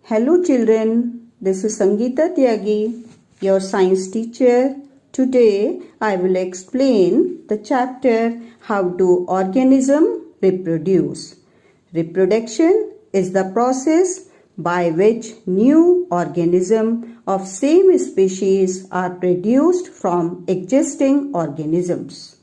Hello children, this is Sangeeta Tyagi, your science teacher. Today I will explain the chapter How do organisms reproduce. Reproduction is the process by which new organisms of same species are produced from existing organisms.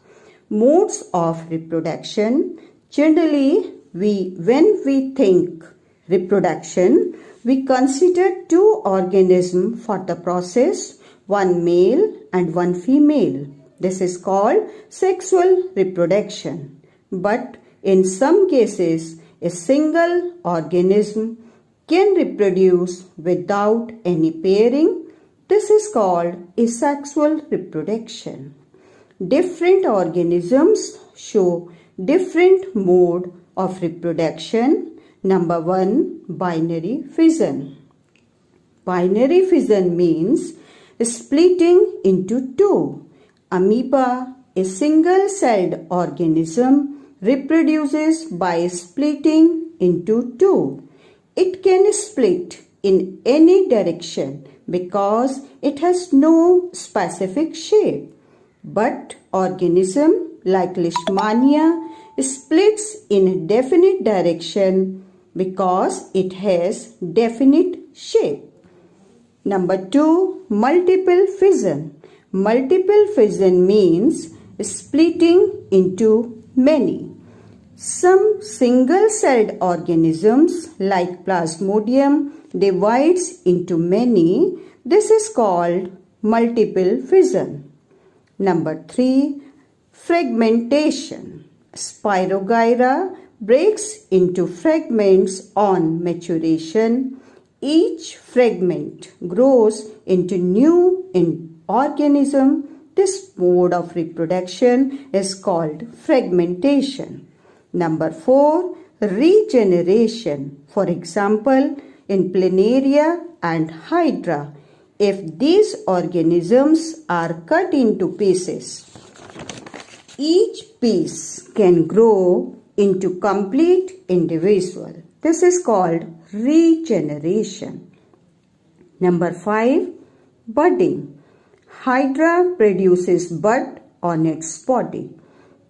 Modes of reproduction. Generally, when we think reproduction, we consider two organisms for the process, one male and one female. This is called sexual reproduction. But in some cases, a single organism can reproduce without any pairing. This is called asexual reproduction. Different organisms show different mode of reproduction. Number 1, binary fission. Binary fission means splitting into two. Amoeba, a single-celled organism, reproduces by splitting into two. It can split in any direction because it has no specific shape. But organism like Leishmania splits in a definite direction because it has definite shape. Number 2, multiple fission. Multiple fission means splitting into many. Some single-celled organisms like Plasmodium divides into many. This is called multiple fission. Number 3, fragmentation. Spirogyra breaks into fragments on maturation. Each fragment grows into new organism. This mode of reproduction is called fragmentation. Number 4, regeneration. For example, in Planaria and Hydra, if these organisms are cut into pieces, each piece can grow into complete individual. This is called regeneration. Number 5, budding. Hydra produces bud on its body.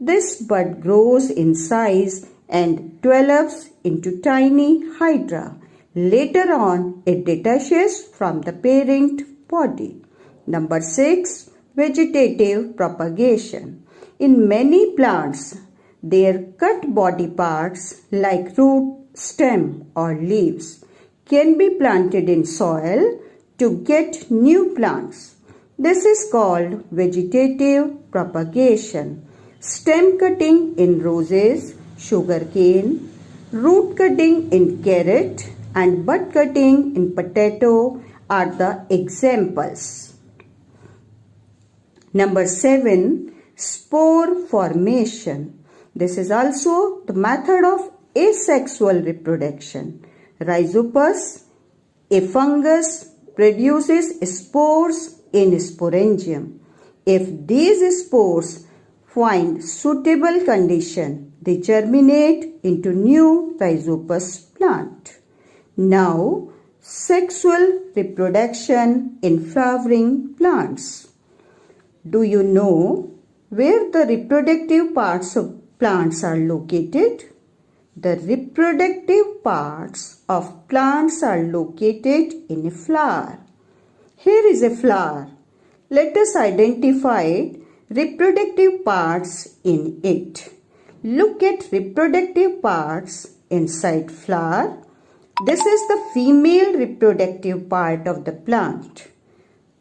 This bud grows in size and develops into tiny hydra. Later on, it detaches from the parent body. Number 6, vegetative propagation. In many plants, their cut body parts like root, stem or leaves can be planted in soil to get new plants. This is called vegetative propagation. Stem cutting in roses, sugarcane, root cutting in carrot and bud cutting in potato are the examples. Number 7, spore formation. This is also the method of asexual reproduction. Rhizopus, a fungus, produces spores in sporangium. If these spores find suitable condition, they germinate into new rhizopus plant. Now, sexual reproduction in flowering plants. Do you know where the reproductive parts of plants are located? The reproductive parts of plants are located in a flower. Here is a flower. Let us identify reproductive parts in it. Look at reproductive parts inside flower. This is the female reproductive part of the plant.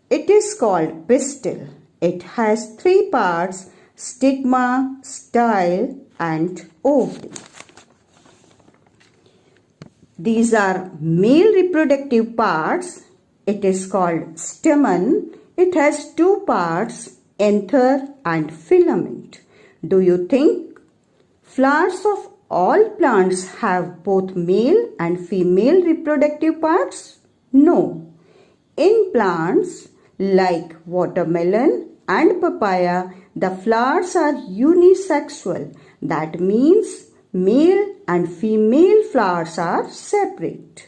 It is called pistil. It has 3 parts: stigma, style and ovary. These are male reproductive parts. It is called stamen. It has 2 parts, anther and filament. Do you think flowers of all plants have both male and female reproductive parts? No. In plants like watermelon and papaya, the flowers are unisexual. That means male and female flowers are separate.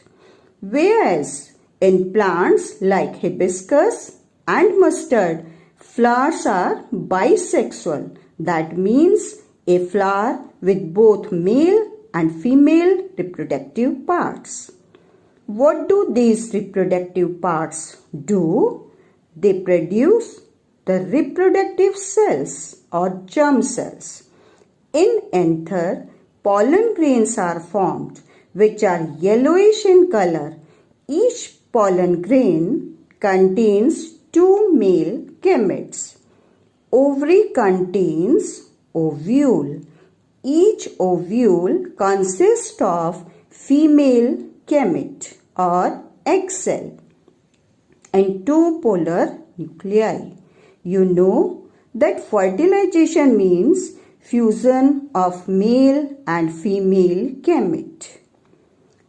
Whereas in plants like hibiscus and mustard, flowers are bisexual. That means a flower with both male and female reproductive parts. What do these reproductive parts do? They produce the reproductive cells or germ cells. In anther, pollen grains are formed which are yellowish in color. Each pollen grain contains 2 male gametes. Ovary contains ovule. Each ovule consists of female gamete or egg cell and 2 polar nuclei. You know that fertilization means fusion of male and female gamete.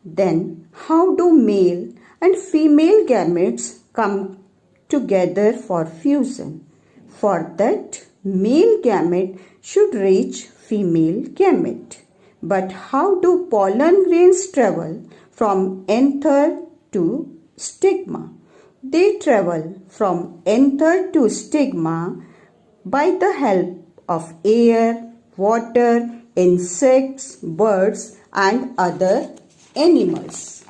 Then how do male and female gametes come together for fusion? For that, male gamete should reach female gamete. But how do pollen grains travel from anther to stigma? They travel from anther to stigma by the help of air, water, insects, birds and other animals.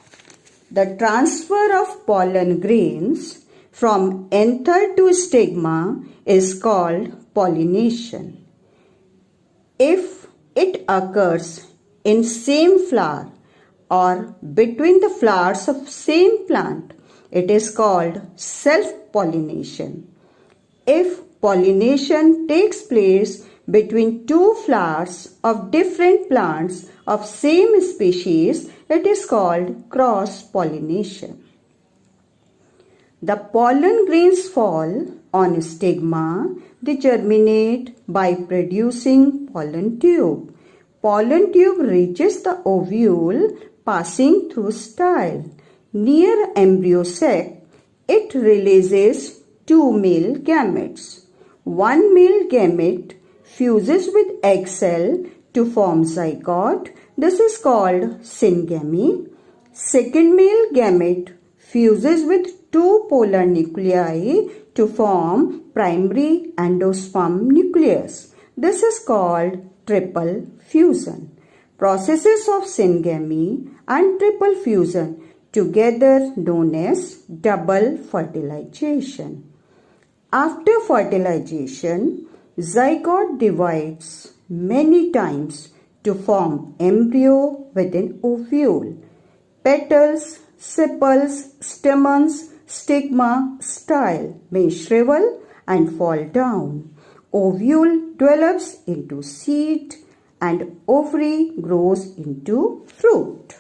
The transfer of pollen grains from anther to stigma is called pollination. If it occurs in same flower or between the flowers of same plant, it is called self-pollination. If pollination takes place between 2 flowers of different plants of same species, it is called cross-pollination. The pollen grains fall on stigma. They germinate by producing pollen tube. Pollen tube reaches the ovule passing through style. Near embryo sac, it releases 2 male gametes. One male gamete fuses with egg cell to form zygote. This is called syngamy. Second male gamete fuses with 2 polar nuclei to form primary endosperm nucleus. This is called triple fusion. Processes of syngamy and triple fusion together known as double fertilization. After fertilization, zygote divides many times to form embryo within ovule. Petals, sepals, stamens, stigma, style may shrivel and fall down. Ovule develops into seed and ovary grows into fruit.